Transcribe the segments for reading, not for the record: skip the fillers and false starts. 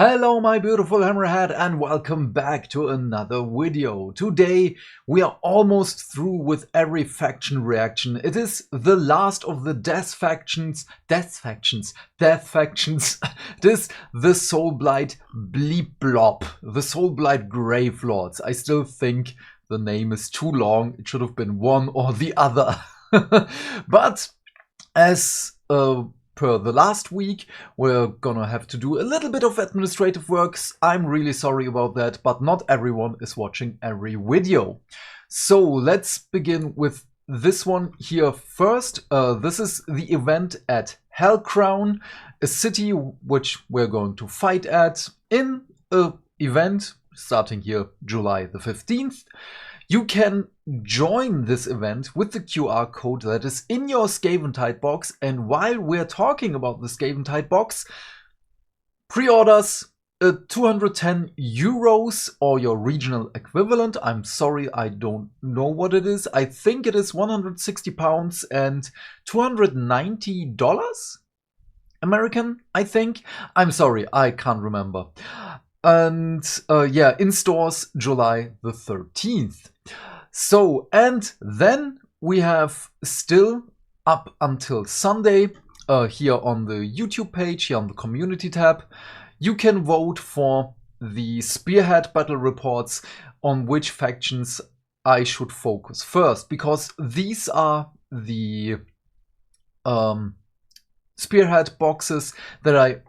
Hello my beautiful hammerhead and welcome back to another video. Today we are almost through with every faction reaction. It is the last of the death factions. It is the Soulblight Bleep Blob, the Soulblight Grave Lords. I still think the name is too long. It should have been one or the other. But as per the last week, we're gonna have to do a little bit of administrative works. I'm really sorry about that, but not everyone is watching every video. So let's begin with this one here first. This is the event at Hellcrown, a city which we're going to fight at in an event starting here July the 15th. You can join this event with the QR code that is in your Scaventide box. And while we're talking about the Scaventide box, pre-orders 210 euros or your regional equivalent. I'm sorry, I don't know what it is. I think it is 160 pounds and $290 American, I think. I'm sorry, I can't remember. And yeah, in stores July the 13th. So, and then we have still up until Sunday here on the YouTube page, here on the community tab, you can vote for the Spearhead battle reports on which factions I should focus first, because these are the Spearhead boxes that I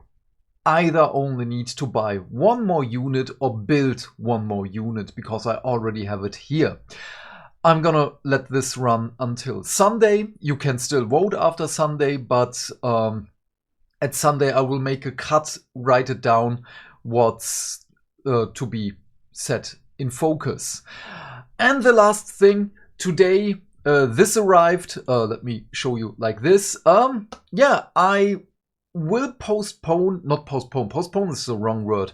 either only need to buy one more unit or build one more unit because I already have it here. I'm gonna let this run until Sunday. You can still vote after Sunday, but at Sunday I will make a cut, write it down what's to be set in focus. And the last thing, today this arrived. Let me show you like this. Yeah, I will postpone is the wrong word,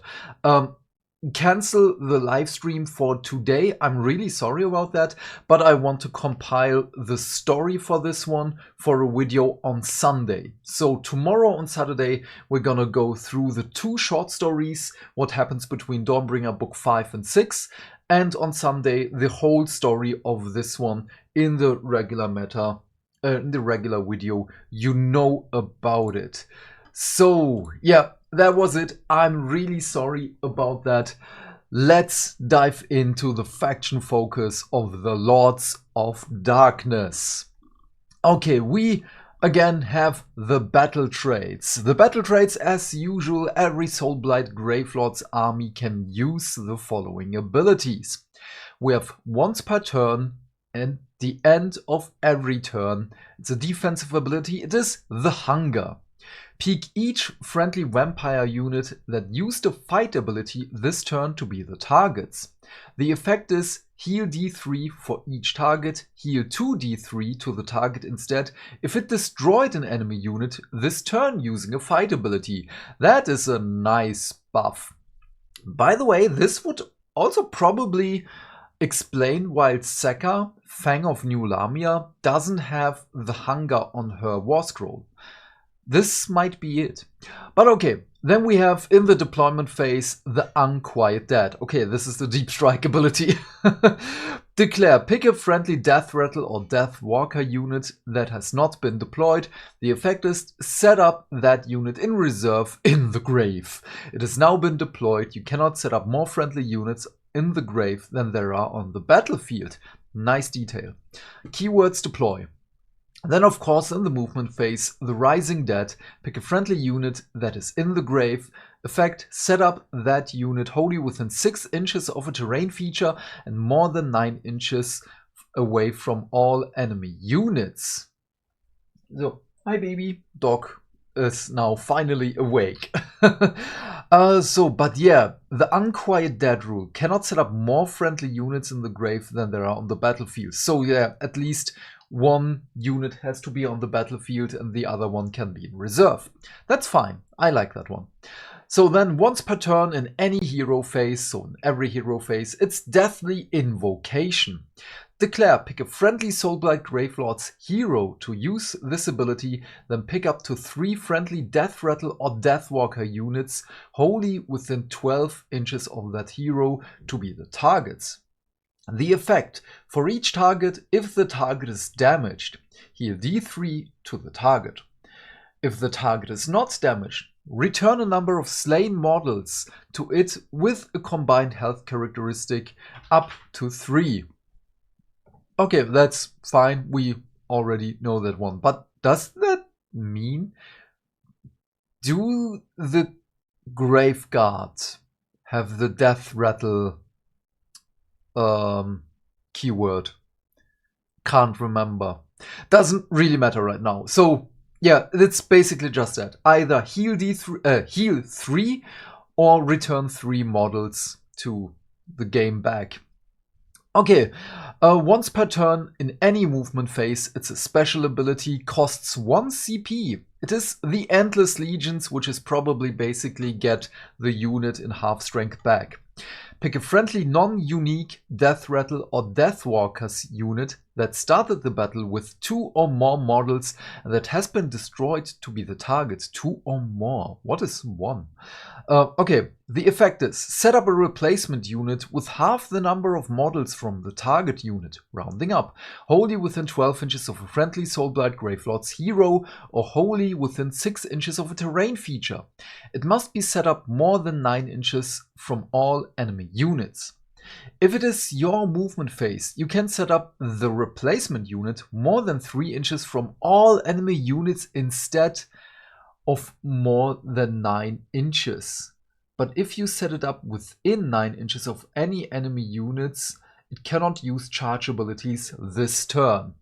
cancel the live stream for today. I'm really sorry about that, but I want to compile the story for this one for a video on Sunday. So tomorrow on Saturday we're gonna go through the two short stories, what happens between Dawnbringer book 5 and 6, and on Sunday the whole story of this one in the regular meta. In the regular video, you know about it. So yeah, that was it. I'm really sorry about that. Let's dive into the faction focus of the Lords of Darkness. Okay, we again have the battle traits. The battle traits, as usual, every Soulblight Gravelord's army can use the following abilities. We have once per turn and the end of every turn. It's a defensive ability. It is the Hunger. Pick each friendly vampire unit that used a fight ability this turn to be the targets. The effect is heal D3 for each target, heal 2d3 to the target instead if it destroyed an enemy unit this turn using a fight ability. That is a nice buff. By the way, this would also probably explain why Sekka, Fang of New Lamia, doesn't have the Hunger on her War Scroll. This might be it. But okay, then we have in the deployment phase the Unquiet Dead. Okay, this is the Deep Strike ability. Declare, pick a friendly Death Rattle or Death Walker unit that has not been deployed. The effect is set up that unit in reserve in the grave. It has now been deployed. You cannot set up more friendly units in the grave than there are on the battlefield. Nice detail. Keywords deploy. Then, of course, in the movement phase, the Rising Dead, pick a friendly unit that is in the grave. Effect, set up that unit wholly within 6 inches of a terrain feature and more than 9 inches away from all enemy units. So, my baby dog is now finally awake. But yeah, the Unquiet Dead rule cannot set up more friendly units in the grave than there are on the battlefield. So yeah, at least one unit has to be on the battlefield and the other one can be in reserve. That's fine. I like that one. So then once per turn in any hero phase, so in every hero phase, it's Deathly Invocation. Declare, pick a friendly Soulblight Gravelord's hero to use this ability, then pick up to 3 friendly Death Rattle or Deathwalker units wholly within 12 inches of that hero to be the targets. The effect: for each target, if the target is damaged, heal D3 to the target. If the target is not damaged, return a number of slain models to it with a combined health characteristic up to 3. Okay, that's fine. We already know that one. But does that mean, do the Graveguard have the Death Rattle keyword? Can't remember. Doesn't really matter right now. So yeah, it's basically just that. Either heal heal 3 or return 3 models to the game back. Okay, once per turn in any movement phase, it's a special ability, costs 1 CP. It is the Endless Legions, which is probably basically get the unit in half strength back. Pick a friendly non-unique Death Rattle or Deathwalkers unit that started the battle with 2 or more models and that has been destroyed to be the target. 2 or more. What is 1? Okay, the effect is set up a replacement unit with half the number of models from the target unit, rounding up, wholly within 12 inches of a friendly Soulblight Gravelord's hero or wholly within 6 inches of a terrain feature. It must be set up more than 9 inches from all enemy units. If it is your movement phase, you can set up the replacement unit more than 3 inches from all enemy units instead of more than 9 inches. But if you set it up within 9 inches of any enemy units, it cannot use charge abilities this turn.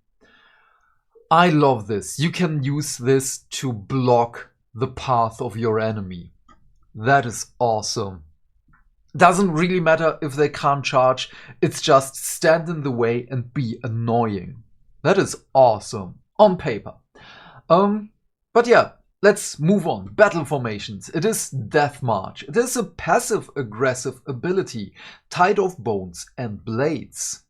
I love this. You can use this to block the path of your enemy. That is awesome. Doesn't really matter if they can't charge, it's just stand in the way and be annoying. That is awesome on paper. But yeah, let's move on. Battle formations. It is Death March. It is a passive aggressive ability, Tide of Bones and Blades.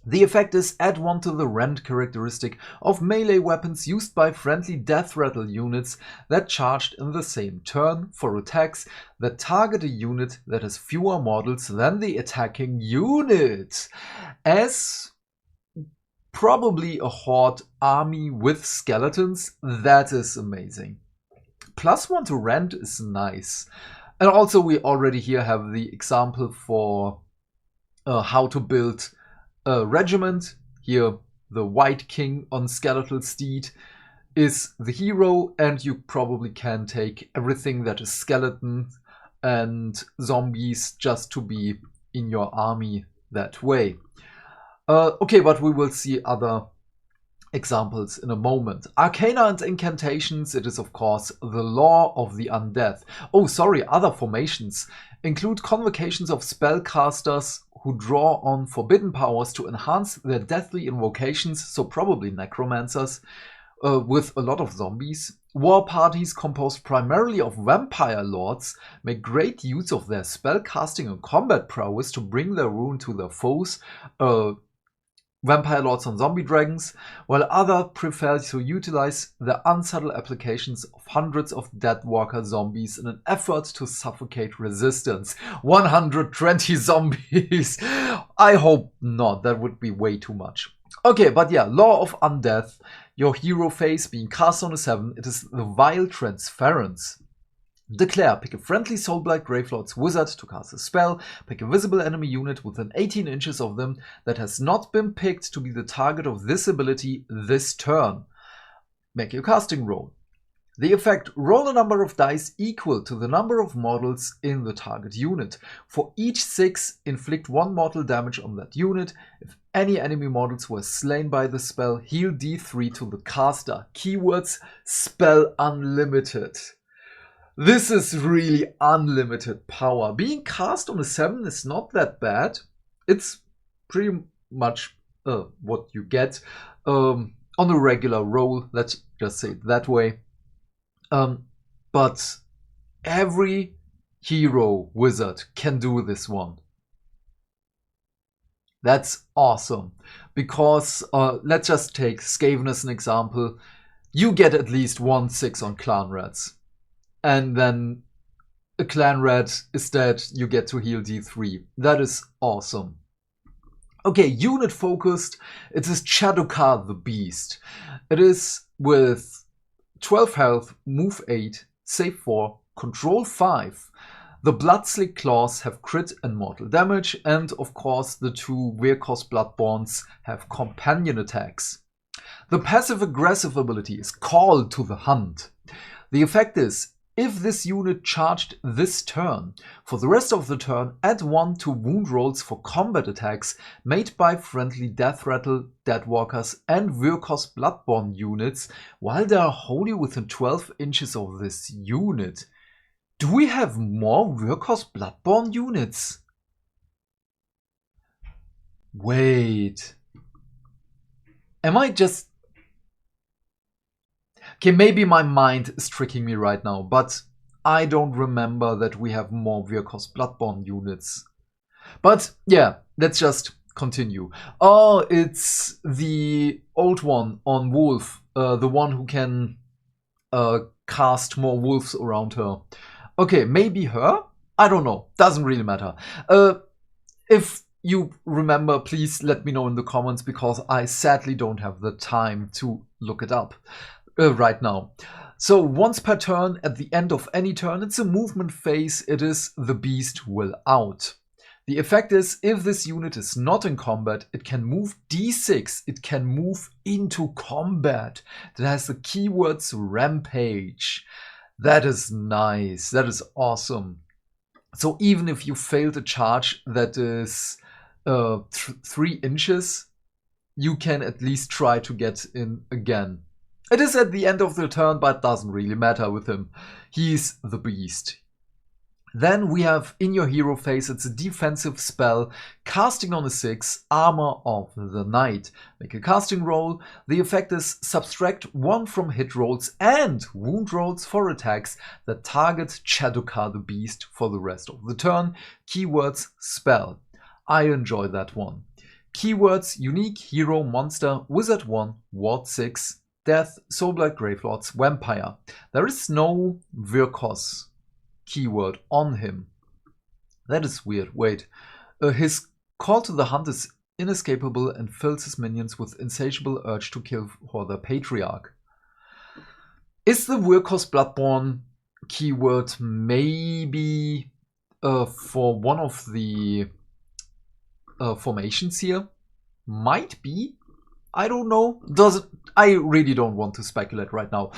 The effect is add 1 to the rend characteristic of melee weapons used by friendly Death Rattle units that charged in the same turn for attacks that target a unit that has fewer models than the attacking unit. As probably a horde army with skeletons, that is amazing. +1 to rend is nice. And also we already here have the example for how to build a regiment. Here the White King on Skeletal Steed is the hero, and you probably can take everything that is skeleton and zombies just to be in your army that way. Okay, but we will see other examples in a moment. Arcana and incantations, it is of course the law of the undead. Oh, sorry, other formations include convocations of spellcasters who draw on forbidden powers to enhance their deathly invocations, so probably necromancers, with a lot of zombies. War parties composed primarily of vampire lords make great use of their spellcasting and combat prowess to bring their ruin to their foes. Vampire lords on zombie dragons, while others prefer to utilize the unsubtle applications of hundreds of deadwalker zombies in an effort to suffocate resistance. 120 zombies! I hope not, that would be way too much. Okay, but yeah, Law of Undeath, your hero phase being cast on a 7, it is the Vile Transference. Declare, pick a friendly Soulblight Gravelord's wizard to cast a spell, pick a visible enemy unit within 18 inches of them that has not been picked to be the target of this ability this turn. Make your casting roll. The effect, roll a number of dice equal to the number of models in the target unit. For each 6, inflict 1 mortal damage on that unit. If any enemy models were slain by the spell, heal D3 to the caster. Keywords, spell unlimited. This is really unlimited power. Being cast on a 7 is not that bad. It's pretty much what you get on a regular roll, let's just say it that way. But every hero wizard can do this one. That's awesome. Because let's just take Skaven as an example. You get at least 1/6 on clan rats. And then a clan rat is dead, you get to heal D3. That is awesome. Okay, unit focused. It is Chadokar the Beast. It is with 12 health, move 8, save 4, control 5. The Bloodslick Claws have crit and mortal damage, and of course the two Virkos Bloodborns have companion attacks. The passive aggressive ability is Call to the Hunt. The effect is, if this unit charged this turn, for the rest of the turn add 1 to wound rolls for combat attacks made by friendly Death Rattle, Deadwalkers and Virkos Bloodborne units while they are wholly within 12 inches of this unit. Do we have more Virkos Bloodborne units? Wait. Am I just... Okay, maybe my mind is tricking me right now, but I don't remember that we have more Virkos Bloodborne units. But yeah, let's just continue. Oh, it's the old one on Wolf, the one who can cast more wolves around her. Okay, maybe her? I don't know, doesn't really matter. If you remember, please let me know in the comments, because I sadly don't have the time to look it up right now. So once per turn, at the end of any turn, it's a movement phase, it is the beast will out. The effect is, if this unit is not in combat, it can move D6, it can move into combat. It has the keywords rampage. That is nice, that is awesome. So even if you failed a charge that is 3 inches, you can at least try to get in again. It is at the end of the turn, but doesn't really matter with him. He's the beast. Then we have in your hero phase, it's a defensive spell, casting on a 6, Armor of the Knight. Make a casting roll. The effect is subtract 1 from hit rolls and wound rolls for attacks that target Chadokar the Beast for the rest of the turn. Keywords spell. I enjoy that one. Keywords unique, hero, monster, wizard 1, ward 6, death, soulblight, gravelords, vampire. There is no Virkos keyword on him. That is weird. Wait. His call to the hunt is inescapable and fills his minions with insatiable urge to kill for their patriarch. Is the Virkos Bloodborne keyword maybe for one of the formations here? Might be. I don't know. I really don't want to speculate right now.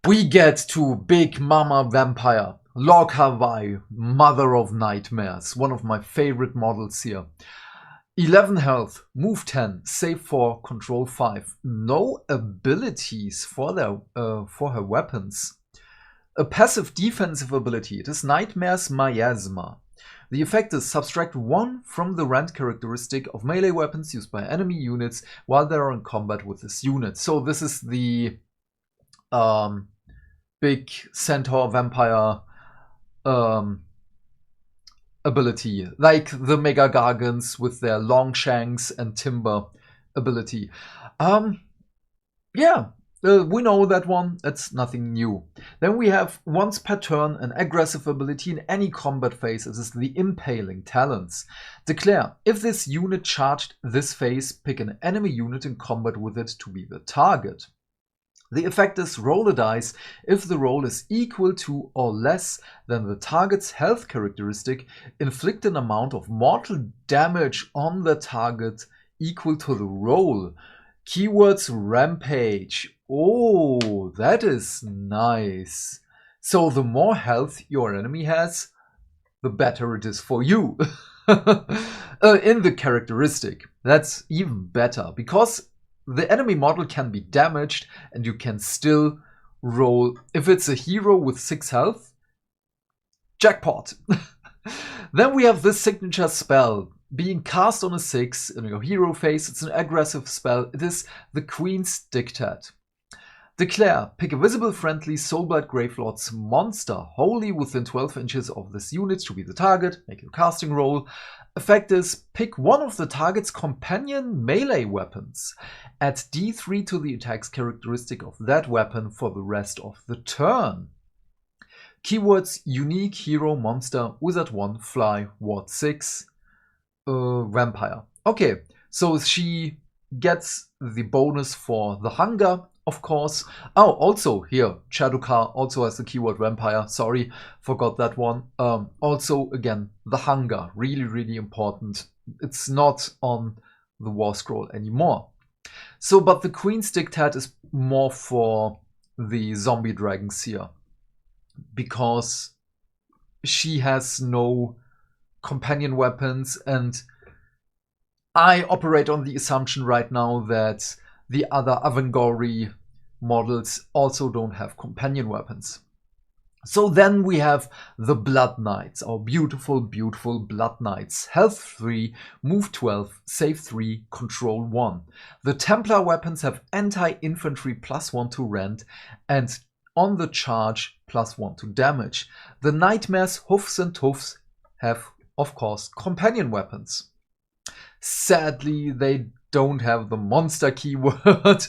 We get to Big Mama Vampire. Log Hawaii, Mother of Nightmares. One of my favorite models here. 11 health, move 10, save 4, control 5. No abilities for her weapons. A passive defensive ability. It is Nightmares Miasma. The effect is subtract 1 from the rend characteristic of melee weapons used by enemy units while they are in combat with this unit. So this is the big centaur vampire ability, like the Mega Gargants with their long shanks and timber ability. Yeah. We know that one, it's nothing new. Then we have once per turn an aggressive ability in any combat phase. It is the Impaling Talons. Declare, if this unit charged this phase, pick an enemy unit in combat with it to be the target. The effect is roll a dice if the roll is equal to or less than the target's health characteristic. Inflict an amount of mortal damage on the target equal to the roll. Keywords rampage. Oh, that is nice. So the more health your enemy has, the better it is for you. In the characteristic. That's even better, because the enemy model can be damaged and you can still roll. If it's a hero with 6 health, jackpot. Then we have this signature spell. Being cast on a 6 in your hero phase, it's an aggressive spell. It is the Queen's Dictate. Declare, pick a visible friendly Soulblight Gravelord's monster wholly within 12 inches of this unit to be the target, make a casting roll. Effect is, pick one of the target's companion melee weapons. Add D3 to the attack's characteristic of that weapon for the rest of the turn. Keywords, unique, hero, monster, wizard 1, fly, ward 6, vampire. Okay, so she gets the bonus for the hunger, of course. Oh, also here, Shadowcar also has the keyword vampire. Sorry, forgot that one. Also, again, the hunger, really, really important. It's not on the war scroll anymore. So, but the Queen's Dictate is more for the zombie dragons here, because she has no companion weapons, and I operate on the assumption right now that the other Avangori models also don't have companion weapons. So then we have the Blood Knights, our beautiful, beautiful Blood Knights. Health 3, move 12, save 3, control 1. The Templar weapons have anti-infantry +1 to rend, and on the charge +1 to damage. The Nightmares, Hoofs and Hoofs have, of course, companion weapons. Sadly, they don't have the monster keyword.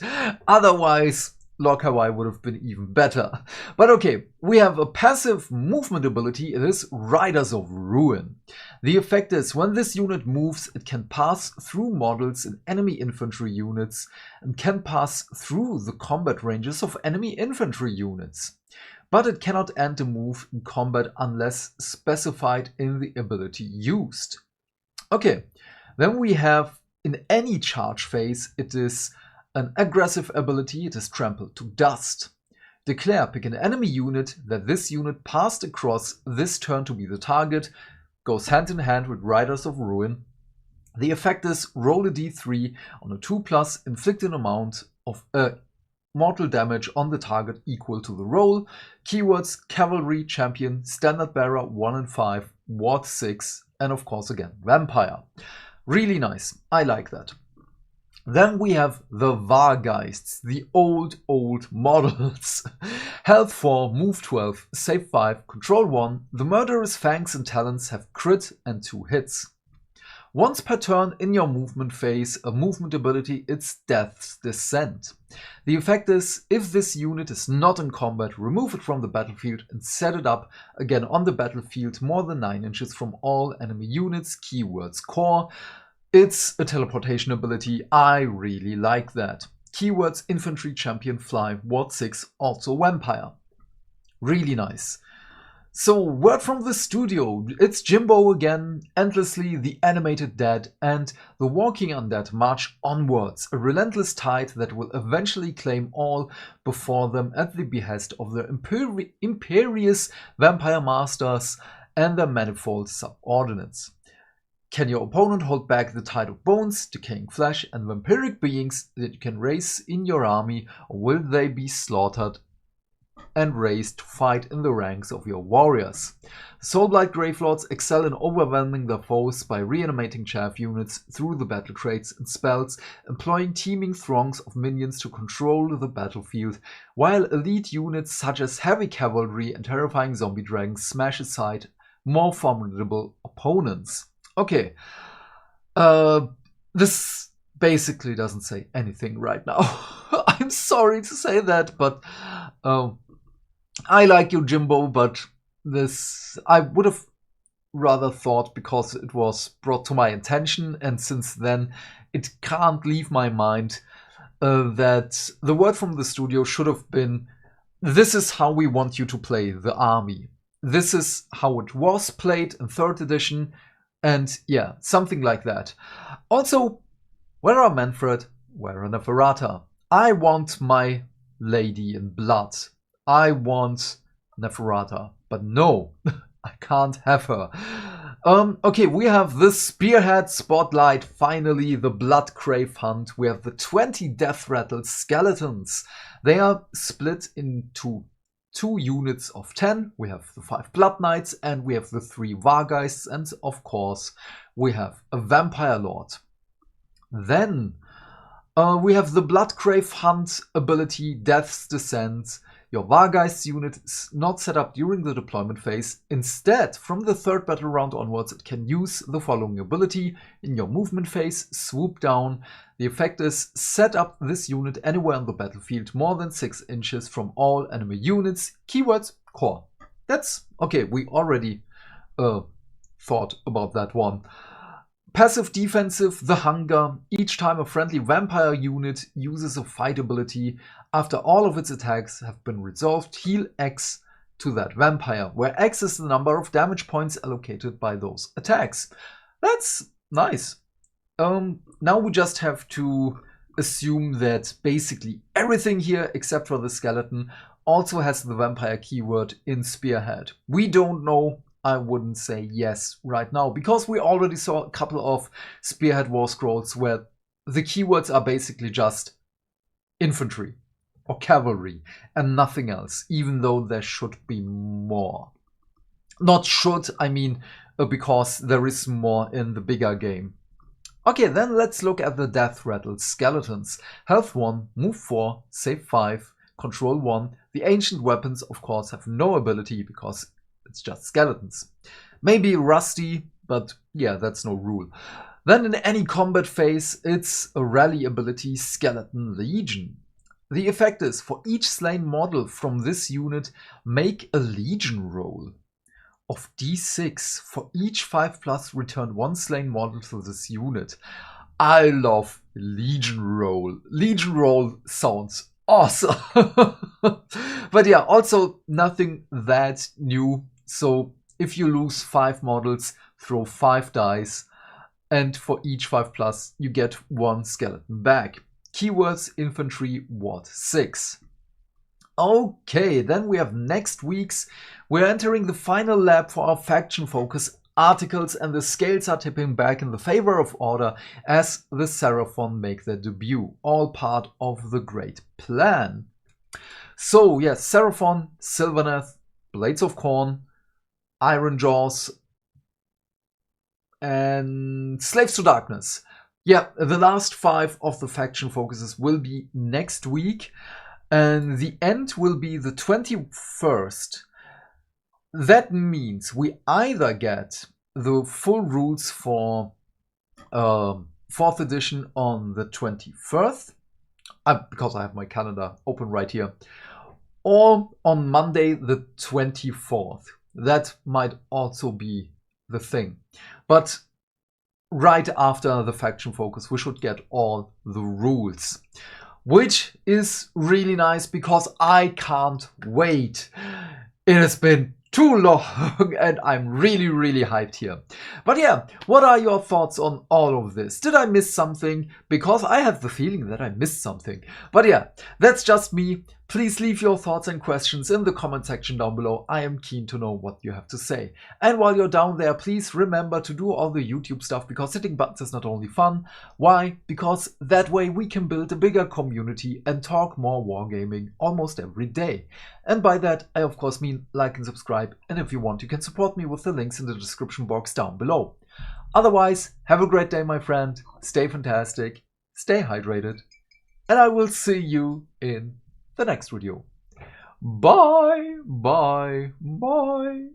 Otherwise, Lord Hawaii would have been even better. But okay, we have a passive movement ability. It is Riders of Ruin. The effect is, when this unit moves, it can pass through models in enemy infantry units and can pass through the combat ranges of enemy infantry units. But it cannot end a move in combat unless specified in the ability used. Okay, then we have, in any charge phase, it is an aggressive ability. It is Trample to Dust. Declare, pick an enemy unit that this unit passed across this turn to be the target. Goes hand in hand with Riders of Ruin. The effect is, roll a d3 on a 2+, inflict an amount of mortal damage on the target equal to the roll. Keywords, Cavalry, Champion, Standard Bearer 1 and 5, Ward 6, and of course again, Vampire. Really nice, I like that. Then we have the Vargeists, the old models. Health 4, move 12, save 5, control 1. The Murderous Fangs and Talons have crit and 2 hits. Once per turn in your movement phase, a movement ability, it's Death's Descent. The effect is, if this unit is not in combat, remove it from the battlefield and set it up again on the battlefield more than 9 inches from all enemy units. Keywords, core. It's a teleportation ability. I really like that. Keywords, infantry, champion, fly, ward 6, also vampire. Really nice. So, word from the studio. It's Jimbo again, Endlessly, the Animated Dead, and the Walking Undead march onwards, a relentless tide that will eventually claim all before them at the behest of their imperious vampire masters and their manifold subordinates. Can your opponent hold back the tide of bones, decaying flesh, and vampiric beings that you can raise in your army, or will they be slaughtered and raised to fight in the ranks of your warriors? Soulblight Gravelords excel in overwhelming their foes by reanimating chaff units through the battle traits and spells, employing teeming throngs of minions to control the battlefield, while elite units such as heavy cavalry and terrifying zombie dragons smash aside more formidable opponents. Okay, this basically doesn't say anything right now. I'm sorry to say that, but I like you, Jimbo, but this I would have rather thought, because it was brought to my attention, and since then it can't leave my mind, that the word from the studio should have been, this is how we want you to play the army. This is how it was played in 3rd edition. And yeah, something like that. Also, where are Manfred? Where are Neferata? I want my lady in blood. I want Neferata. But no, I can't have her. Okay, we have the Spearhead Spotlight. Finally, the Blood Crave Hunt. We have the 20 Death Rattle Skeletons. They are split into 2 units of 10. We have the 5 Blood Knights and we have the 3 Vargeists, and of course we have a Vampire Lord. Then We have the Bloodgrave Hunt ability, Death's Descent. Your Vargeist unit is not set up during the deployment phase. Instead, from the 3rd battle round onwards, it can use the following ability. In your movement phase, swoop down. The effect is set up this unit anywhere on the battlefield more than 6 inches from all enemy units. Keywords, core. That's okay, we already thought about that one. Passive defensive, the Hunger. Each time a friendly vampire unit uses a fight ability, after all of its attacks have been resolved, heal X to that vampire, where X is the number of damage points allocated by those attacks. That's nice. Now we just have to assume that basically everything here, except for the skeleton, also has the vampire keyword in Spearhead. We don't know. I wouldn't say yes right now, because we already saw a couple of Spearhead War Scrolls where the keywords are basically just infantry or cavalry and nothing else, even though there should be more. Not should, I mean, because there is more in the bigger game. Okay, then let's look at the Death Rattle Skeletons. Health 1, move 4, save 5, control 1. The ancient weapons, of course, have no ability because it's just skeletons. Maybe rusty, but yeah, that's no rule. Then in any combat phase, it's a rally ability, Skeleton Legion. The effect is, for each slain model from this unit, make a Legion roll of d6. For each 5+, return 1 slain model to this unit. I love Legion roll. Legion roll sounds awesome. But yeah, also nothing that new. So if you lose 5 models, throw 5 dice, and for each 5+, you get 1 skeleton back. Keywords, infantry, Ward 6. Okay, then we have next week's. We're entering the final lap for our faction focus articles, and the scales are tipping back in the favor of order as the Seraphon make their debut, all part of the great plan. So yes, Seraphon, Sylvaneth, Blades of Corn, Iron Jaws, and Slaves to Darkness. Yeah, the last 5 of the faction focuses will be next week, and the end will be the 21st. That means we either get the full rules for 4th edition on the 21st, because I have my calendar open right here, or on Monday the 24th. That might also be the thing. But right after the faction focus, we should get all the rules, which is really nice because I can't wait. It has been too long and I'm really, really hyped here. But yeah, what are your thoughts on all of this? Did I miss something? Because I have the feeling that I missed something. But yeah, that's just me. Please leave your thoughts and questions in the comment section down below. I am keen to know what you have to say. And while you're down there, please remember to do all the YouTube stuff, because hitting buttons is not only fun. Why? Because that way we can build a bigger community and talk more wargaming almost every day. And by that, I of course mean like and subscribe. And if you want, you can support me with the links in the description box down below. Otherwise, have a great day, my friend. Stay fantastic, stay hydrated, and I will see you in the next video. Bye, bye, bye.